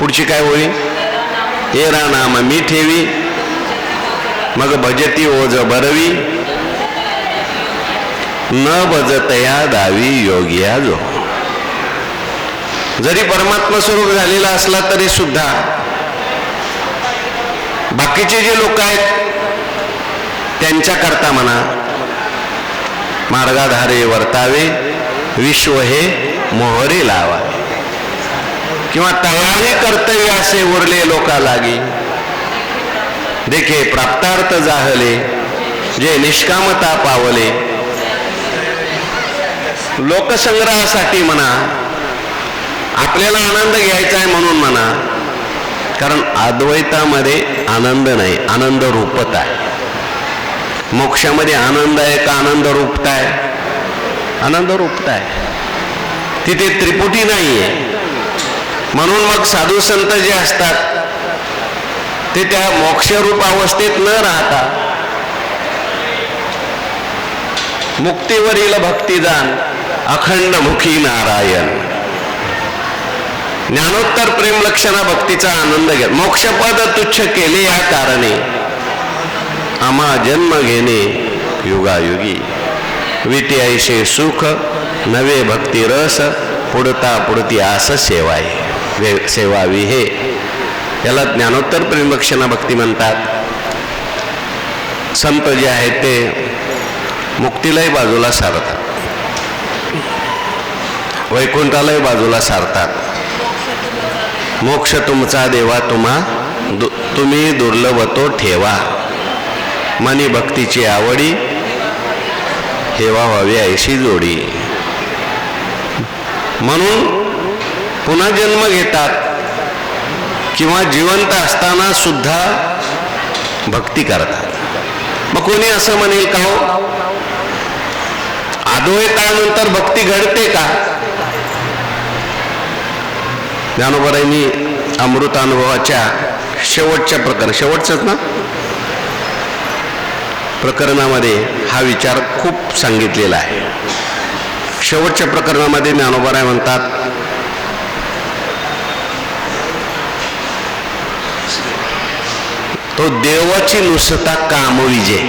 पुढची काय होईल? एरा नाम मी ठेवी, मग भजती ओज बरवी, न भजतया दावी योगिया जो. जरी परमात्मा स्वरूप झालेला असला तरी सुद्धा बाकीचे जे लोक आहेत त्यांच्याकरता म्हणा मार्गाधारे वर्तावे, विश्व हे मोहरे लावा, किंवा तयारी कर्तव्य असे उरले लोका लागी. देखे प्राप्तार्थ जाहले, जे निष्कामता पावले. लोकसंग्रहासाठी म्हणा, आपल्याला आनंद घ्यायचा आहे म्हणून म्हणा, कारण अद्वैतामध्ये आनंद नाही, आनंद रूपता आहे. मोक्षामध्ये आनंद आहे का आनंद रूपता आहे? आनंद रूपता आहे. तिथे त्रिपुटी नाही आहे. म्हणून मग साधू संत जे असतात ते त्या मोक्षरूप अवस्थेत न राहता मुक्तीवरील भक्तिदान, अखंड मुखी नारायण, ज्ञानोत्तर प्रेम लक्षणा भक्तीचा आनंद घ्या. मोक्षपद तुच्छ केले या कारणे, आम्हा जन्म घेणे युगायुगी. विटी ऐशे सुख नवे भक्ती रस, पुढता पुढती आस सेवाई सेवावी हे. याला ज्ञानोत्तर प्रेमलक्षणा भक्ती म्हणतात. संत जे आहेत ते मुक्तीलाही बाजूला सारतात, वैकुंठालाही बाजूला सारतात. मोक्ष तुमचा देवा तुम्ही दुर्लभ तो ठेवा, मनी भक्तीची आवडी हेवा व्हावी ऐशी जोडी. म्हणून पुन्हा जन्म घेतात किंवा जिवंत असताना सुद्धा भक्ती करतात. मग कोणी असं म्हणेल का हो अद्वैतानंतर भक्ती घडते का? ज्ञानोबारांनी अमृत अनुभवाच्या शेवटचंच ना प्रकरणामध्ये हा विचार खूप सांगितलेला आहे. शेवटच्या प्रकरणामध्ये ज्ञानोबाराय म्हणतात, तो देवाची नुसता कामविजय,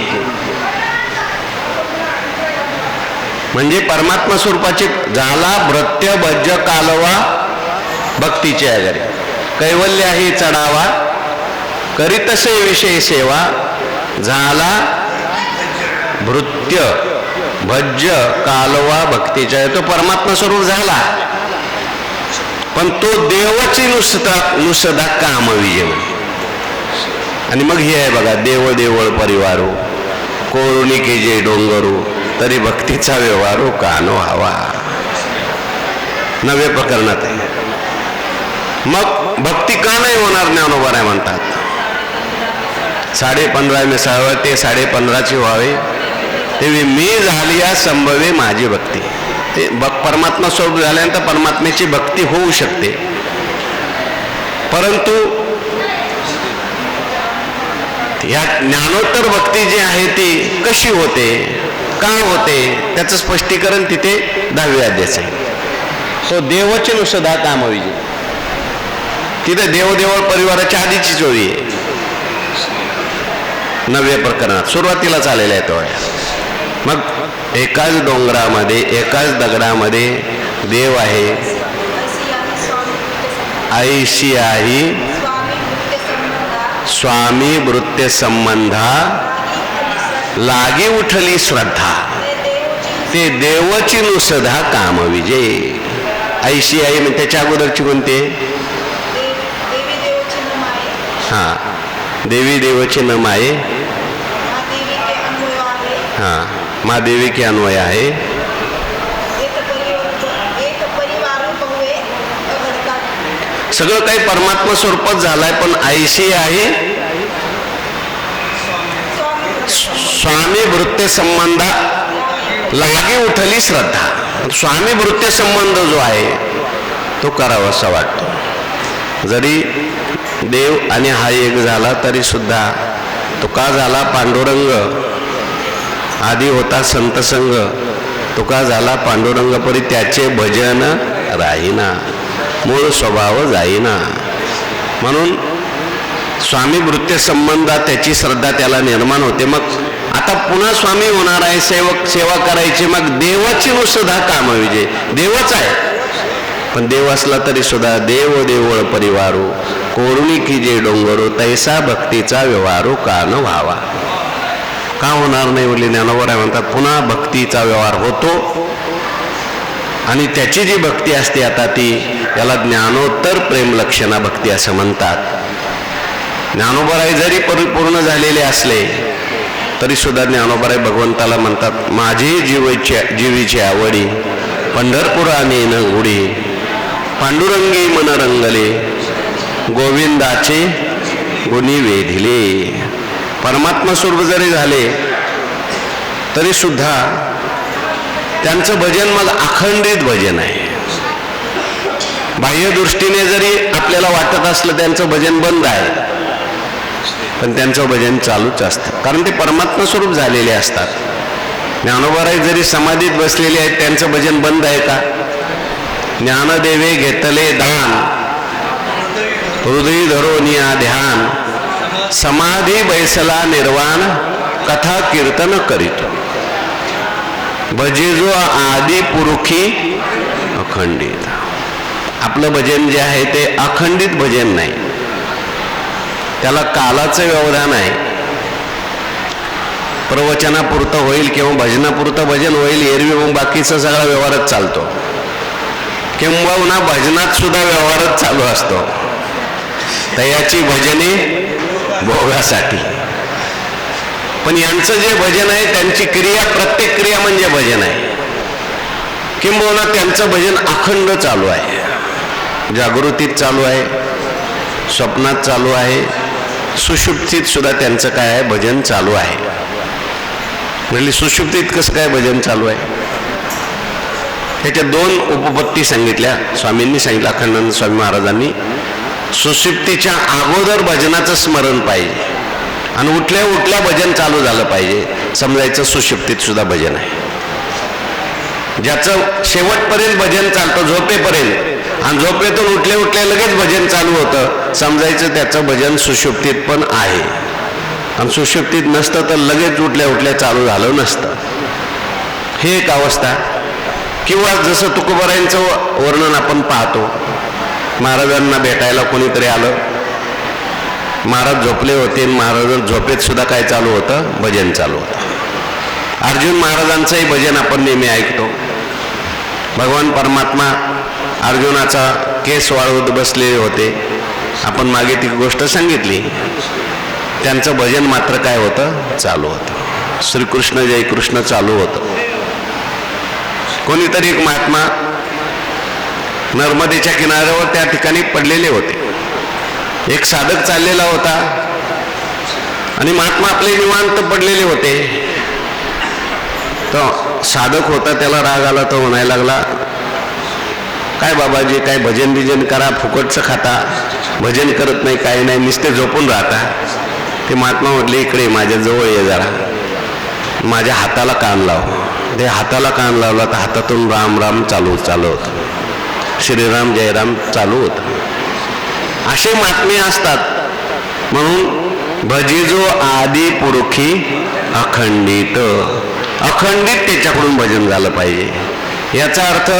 म्हणजे परमात्मा स्वरूपाचे झाला भृत्य भज्य कालवा भक्तीचे आगारी. कैवल्य आहे चढावा करीतसे विषय सेवा, झाला भृत्य भज्य कालवा भक्तीच्या. तो परमात्मा स्वरूप झाला, पण तो देवाची नुसता कामविजय. आणि मग हे आहे बघा, देवळ देवळ परिवारो कोरुणी के जे डोंगरू, तरी भक्तीचा व्यवहारो कानो हवा. नव्या प्रकरणात आहे. मग भक्ती का नाही होणार? ज्ञानोबाराय म्हणतात 15.5 मिसाळ ते 15.5ची व्हावे, तेव्हा मी झाली या संभवे माझी भक्ती. ते परमात्मा स्वरूप झाल्यानंतर परमात्म्याची भक्ती होऊ शकते, परंतु या ज्ञानोत्तर भक्ती जी आहे ती कशी होते, का होते, त्याचं स्पष्टीकरण तिथे 10व्या अध्यायात आहे. तो देवचे नुसदा कामविजय. तिथे देवदेवळ परिवाराच्या आधीची चोरी आहे. 9व्या प्रकरणात सुरुवातीलाच आलेला आहे तो. मग एकाच डोंगरामध्ये एकाच दगडामध्ये देव आहे, ऐशी आहे स्वामी वृत्य संबंधा, लागी उठली श्रद्धा, ते देवची नुसधा कामविजय. ऐशी आई म्हणजे त्याच्या अगोदरची कोणते? हा, देवी देवची न माये. हा, मा देवी के अन्वय आहे. सगळं काही परमात्मा स्वरूपात झालाय, पण ऐशी आहे स्वामी वृत्य संबंधा, लागी उठली श्रद्धा. स्वामी वृत्य संबंध जो आहे तो करावासा वाटतो. जरी देव आणि हा एक झाला तरी सुद्धा तो का झाला? पांडुरंग आधी होता संत संग, तो का झाला पांडुरंग परी त्याचे भजन राहीना, मूळ स्वभाव जाईना. म्हणून स्वामी वृत्ती संबंधात त्याची श्रद्धा त्याला निर्माण होते. मग आता पुन्हा स्वामी होणार आहे, सेवा करायची, मग देवाची सुद्धा काम विजय देवच आहे. पण देव असला तरी सुद्धा देव देवळ परिवारो कोरुणी की जे डोंगरो तैसा भक्तीचा व्यवहारो का न व्हावा. का होणार नाही बोलले ज्ञानोबा राय म्हणतात पुन्हा भक्तीचा व्यवहार होतो. आणि त्याची जी भक्ती असते आता ती याला ज्ञानोत्तर प्रेम लक्षणा भक्ती असं म्हणतात. ज्ञानोबा जरी परिपूर्ण झालेले असले तरी सुद्धा ज्ञानोबा भगवंताला म्हणतात माझी जीवीची आवडी पंढरपुराने न उडी पांडुरंगी मन रंगले गोविंदाचे गुणी वेधिले. परमात्मा स्वरूप जरी झाले तरी सुद्धा त्यांचं भजन मग अखंडित भजन आहे. बाह्य दृष्टीने जरी आपल्याला वाटत असलं त्यांचं भजन बंद आहे पण त्यांचं भजन चालूच असतं, कारण ते परमात्मा स्वरूप झालेले असतात. ज्ञानोबाराय जरी समाधीत बसलेले आहेत त्यांचं भजन बंद आहे का? ज्ञानदेवे घेतले दान हृदय धरोनिया ध्यान समाधी बैसला निर्वाण कथा कीर्तन करीतो भजे जो आदि पुरुषी अखंडित. आपलं भजन जे आहे ते अखंडित भजन नाही, त्याला कालाचं व्यवधान आहे. प्रवचनापुरतं होईल किंवा भजनापुरतं भजन होईल, एरवी मग बाकीचा सगळा व्यवहारच चालतो, किंबहुना भजनात सुद्धा व्यवहारच चालू असतो. तयाची भजने भोगासाठी. पण यांचं जे भजन आहे त्यांची क्रिया, प्रत्येक क्रिया म्हणजे भजन आहे. किंबहुना त्यांचं भजन अखंड चालू आहे, जागृतीत चालू आहे, स्वप्नात चालू आहे, सुषुप्तीत सुद्धा त्यांचं काय आहे भजन चालू आहे. म्हणजे सुषुप्तीत कसं काय भजन चालू आहे? त्याच्या दोन उपपत्ती सांगितल्या स्वामींनी सांगितलं, अखंडानंद स्वामी महाराजांनी. सुषुप्तीच्या अगोदर भजनाचं स्मरण पाहिजे आणि उठल्या उठल्या भजन चालू झालं पाहिजे, समजायचं सुषुप्तीत सुद्धा भजन आहे. ज्याचं शेवटपर्यंत भजन चालतं झोपेपर्यंत आणि झोपेतून उठल्या उठल्या लगेच भजन चालू होतं, समजायचं त्याचं भजन सुषुप्तीत पण आहे. आणि सुषुप्तीत नसतं तर लगेच उठल्या उठल्या चालू झालं नसतं. हे एक अवस्था. किंवा जसं तुकोबारायांचं वर्णन आपण पाहतो, महाराजांना भेटायला कोणीतरी आलं, महाराज झोपले होते, महाराज झोपेत सुद्धा काय चालू होतं भजन चालू होतं. अर्जुन महाराजांचंही भजन आपण नेहमी ऐकतो. भगवान परमात्मा अर्जुनाचा केस वाळवत बसलेले होते, आपण मागे ती गोष्ट सांगितली. त्यांचं भजन मात्र काय होतं चालू होतं, श्रीकृष्ण जय कृष्ण चालू होतं. कोणीतरी एक महात्मा नर्मदेच्या किनाऱ्यावर त्या ठिकाणी पडलेले होते. एक साधक चाललेला होता आणि महात्मा आपले निवांत पडलेले होते. तो साधक होता, त्याला राग आला, तो म्हणायला लागला काय बाबाजी काय भजन बिजन करा, फुकटचं खाता, भजन करत नाही काही नाही, नुसते झोपून राहता. ते महात्मा म्हटले इकडे माझ्या जवळ ये जरा, माझ्या हाताला कान लाव. ते हाताला कान लावला तर हातातून राम राम चालू होतं, श्रीराम जयराम चालू होतं. असे महात्मे असतात. म्हणून भजिजो आदि पुरुषी अखंडित, अखंडित त्याच्याकडून भजन झालं पाहिजे. याचा अर्थ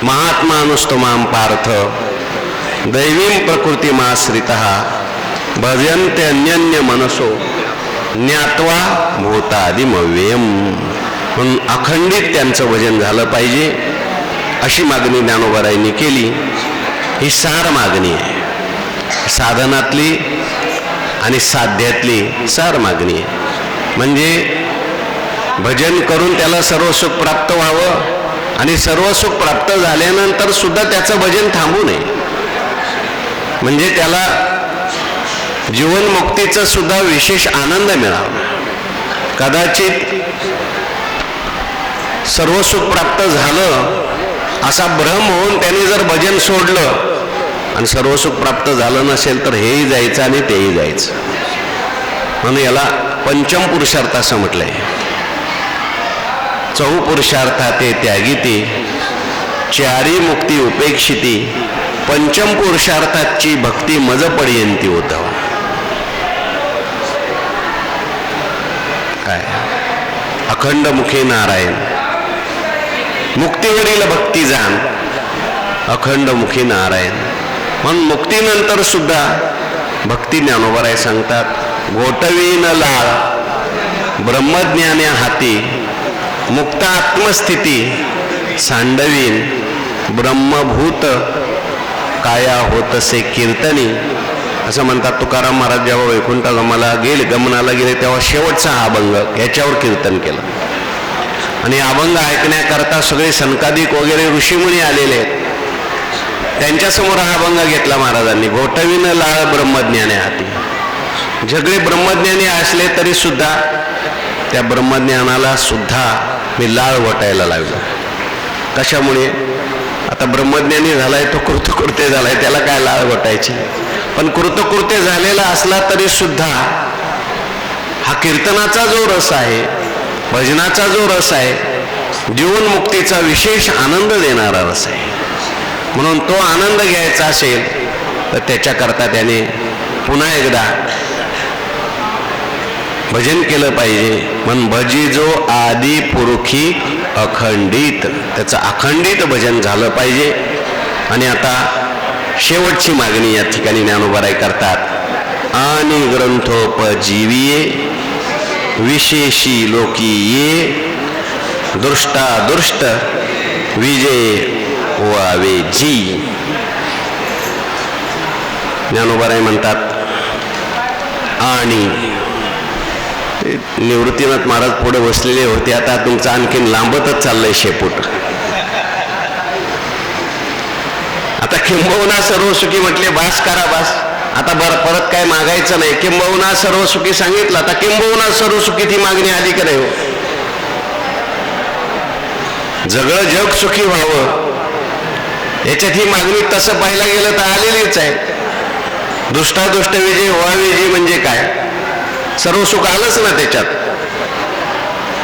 महात्मा अनुस्तमाम पार्थ दैवीं प्रकृतिमाश्रितः भजन्ते अन्यन्य मनसो ज्ञात्वा भूतादिमव्ययम्. म्हणून अखंडित त्यांचं भजन झालं पाहिजे अशी मागणी ज्ञानोबारायांनी केली. ही सार मागणी आहे, साधनातली आणि साध्यातली सार मागणी आहे. म्हणजे भजन करून त्याला सर्व सुख प्राप्त व्हावं आणि सर्व सुख प्राप्त झाल्यानंतर सुद्धा त्याचं भजन थांबू नये. म्हणजे त्याला जीवनमुक्तीचा सुद्धा विशेष आनंद मिळावा. कदाचित सर्व सुख प्राप्त झालं असा भ्रम होऊन त्याने जर भजन सोडलं आणि सर्व सुख प्राप्त झालं नसेल तर हेही जायचं आणि तेही जायचं. म्हणून याला पंचम पुरुषार्थ असं म्हटलंय. चहु पुरुषार्था ते त्यागिती चारी मुक्ती उपेक्षिती पंचम पुरुषार्थाची भक्ती मज पडियंती उद्धव. काय अखंड मुखी नारायण, मुक्तीवरील भक्ती जाण अखंड मुखी नारायण. म्हणून मुक्तीनंतर सुद्धा भक्ती ज्ञानोबराय सांगतात, गोटवीन लाळ ब्रह्मज्ञाने हाती, मुक्त आत्मस्थिती सांडवीन ब्रह्मभूत काया होतसे कीर्तनी. असं म्हणतात तुकाराम महाराज जेव्हा वैकुंठ गमनाला गेले तेव्हा शेवटचा हा अभंग याच्यावर कीर्तन केलं. आणि अभंग ऐकण्याकरता सगळे सनकादिक वगैरे ऋषीमुनी आलेले आहेत. त्यांच्यासमोर हा अभंग घेतला महाराजांनी. घोटवीन लाळ ब्रह्मज्ञाने हाती. सगळे ब्रह्मज्ञानी असले तरी सुद्धा त्या ब्रह्मज्ञानाला सुद्धा मी लाळ घोटायला लागलो. कशामुळे? आता ब्रह्मज्ञानी झालाय तो कृतकृत्य झालाय, त्याला काय लाळ घोटायची. पण कृतकृत्य झालेला असला तरी सुद्धा हा कीर्तनाचा जो रस आहे, भजनाचा जो रस आहे, जीवनमुक्तीचा विशेष आनंद देणारा रस आहे. म्हणून तो आनंद घ्यायचा असेल तर त्याच्याकरता त्याने पुन्हा एकदा भजन केलं पाहिजे. म्हणून भजी जो आदी पुरुखी अखंडित, त्याचं अखंडित भजन झालं पाहिजे. आणि आता शेवटची मागणी या ठिकाणी ज्ञानोबराय करतात. आणि ग्रंथोपजीविये विशेषी लोकीये, दृष्टादृष्ट विजय व्हावे जी. ज्ञानोबराय म्हणतात आणि निवृत्तीनाथ महाराज पुढे बसलेले होते. आता तुमचं आणखीन लांबतच चाललंय शेपूट. आता किंबहुना सर्व सुखी म्हटले, बास करा बास, आता बरं परत काय मागायचं नाही. किंबहुना सर्व सुखी सांगितलं, आता किंबहुना सर्व सुखी ती मागणी आली का नाही हो? सगळं जग सुखी व्हावं याच्यात ही मागणी तसं पाहायला गेलं तर आलेलीच आहे. दुष्टादुष्ट विजय व्हावे जी म्हणजे काय? सर्व सुख आलंच ना त्याच्यात.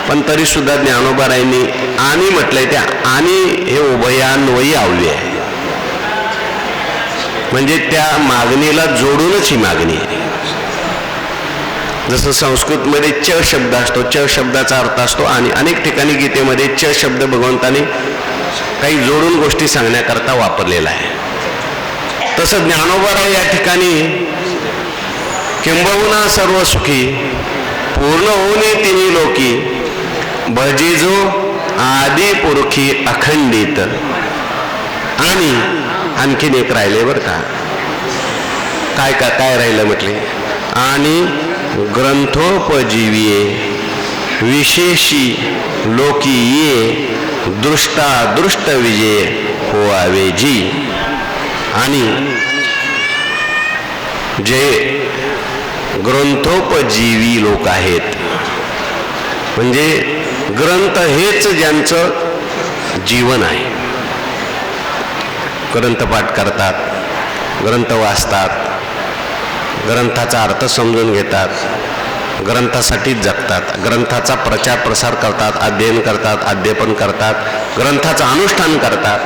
पण तरी सुद्धा ज्ञानोबरायांनी आणि म्हटलंय, त्या आणि हे उभयान्वयी अव्यय आहे. म्हणजे त्या मागणीला जोडूनच ही मागणी आहे. जसं संस्कृतमध्ये च शब्द असतो, च शब्दाचा अर्थ असतो. आणि अनेक ठिकाणी गीतेमध्ये च शब्द भगवंताने काही जोडून गोष्टी सांगण्याकरता वापरलेला आहे. तसं ज्ञानोबराय या ठिकाणी किंबहुना सर्व सुखी पूर्ण होणे तिन्ही लोकी, भजिजो आदी पुरुखी अखंडित. आणि आणखीन एक राहिले बरं का. काय राहिलं म्हटले? आणि ग्रंथोपजीविये विशेषी लोकी ये, दृष्टादृष्ट विजय होवावे जी. आणि जे ग्रंथोपजीवी लोक आहेत, म्हणजे ग्रंथ हेच ज्यांचं जीवन आहे. ग्रंथपाठ करतात, ग्रंथ वाचतात, ग्रंथाचा अर्थ समजून घेतात, ग्रंथासाठी जगतात, ग्रंथाचा प्रचार प्रसार करतात, अध्ययन करतात, अध्यापन करतात, ग्रंथाचं अनुष्ठान करतात.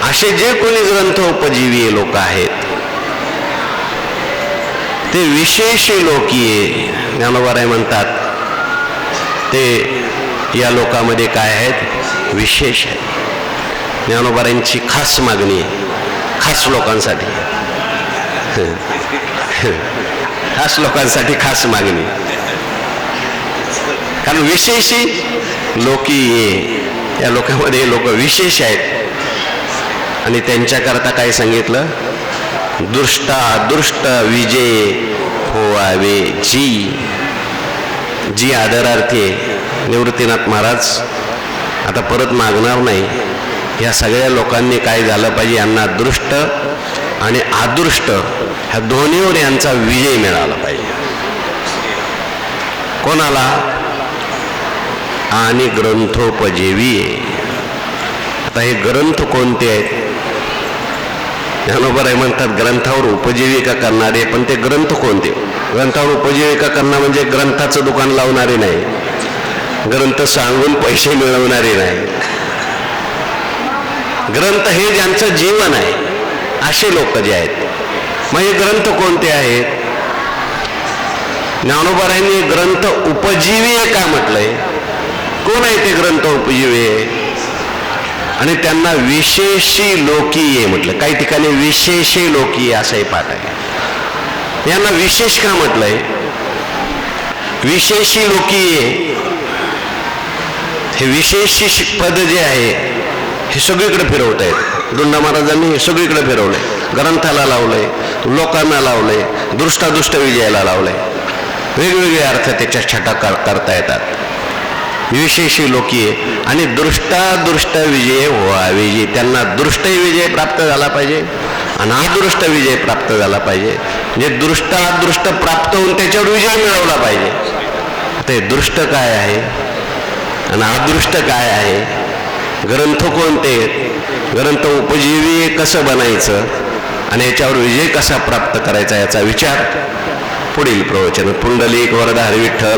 असे जे कोणी ग्रंथोपजीवी लोक आहेत ते विशेष लोकीय. ज्ञानोबराय म्हणतात ते या लोकांमध्ये काय आहेत? विशेष आहे. ज्ञानोबरायांची खास मागणी आहे, खास लोकांसाठी, खास लोकांसाठी खास मागणी. कारण विशेषी लोकी या लोकांमध्ये लोक विशेष आहेत. आणि त्यांच्याकरता काय सांगितलं? दृष्टादृष्ट विजय होवावे जी. जी आदरार्थी निवृत्तीनाथ महाराज आता परत मागणार नाही. या सगळ्या लोकांनी काय झालं पाहिजे? यांना दृष्ट आणि अदृष्ट ह्या दोन्हीवर यांचा विजय मिळाला पाहिजे. कोणाला? आणि ग्रंथोपजीवी. आता हे ग्रंथ कोणते आहेत? ज्ञानोबराय म्हणतात ग्रंथावर उपजीविका करणारे. पण ते ग्रंथ कोणते? ग्रंथावर उपजीविका करणं म्हणजे ग्रंथाचं दुकान लावणारे नाही, ग्रंथ सांगून पैसे मिळवणारे नाही. ग्रंथ हे ज्यांचं जीवन आहे, असे लोक जे आहेत. मग हे ग्रंथ कोणते आहेत? ज्ञानोबारायांनी ग्रंथ उपजीवी का म्हटलंय? कोण आहे ते ग्रंथ उपजीवी? आणि त्यांना विशेषी लोकीय म्हटलं. काही ठिकाणी विशेषे लोकीय असाही पाठ आहे. यांना विशेष का म्हटलंय? विशेषी लोकीय हे विशेषी पद जे आहे हे सगळीकडे फिरवत आहेत. दोंडा महाराजांनी हे सगळीकडे फिरवलंय. ग्रंथाला लावलंय, लोकांना लावलंय, दृष्टादुष्ट विजयाला लावलंय. वेगवेगळे अर्थ त्याच्या छटा करता येतात. विशेषी लोकीय आणि दृष्टादृष्ट विजय व्हावे. त्यांना दृष्ट विजय प्राप्त झाला पाहिजे आणि अदृष्ट विजय प्राप्त झाला पाहिजे. म्हणजे दृष्टादृष्ट प्राप्त होऊन त्याच्यावर विजय मिळवला पाहिजे. ते दृष्ट काय आहे आणि अदृष्ट काय आहे? ग्रंथ कोणते? ग्रंथ उपजीवी कसं बनायचं आणि याच्यावर विजय कसा प्राप्त करायचा याचा विचार पुढील प्रवचन. पुंडलिक वरदा हरी विठ्ठल.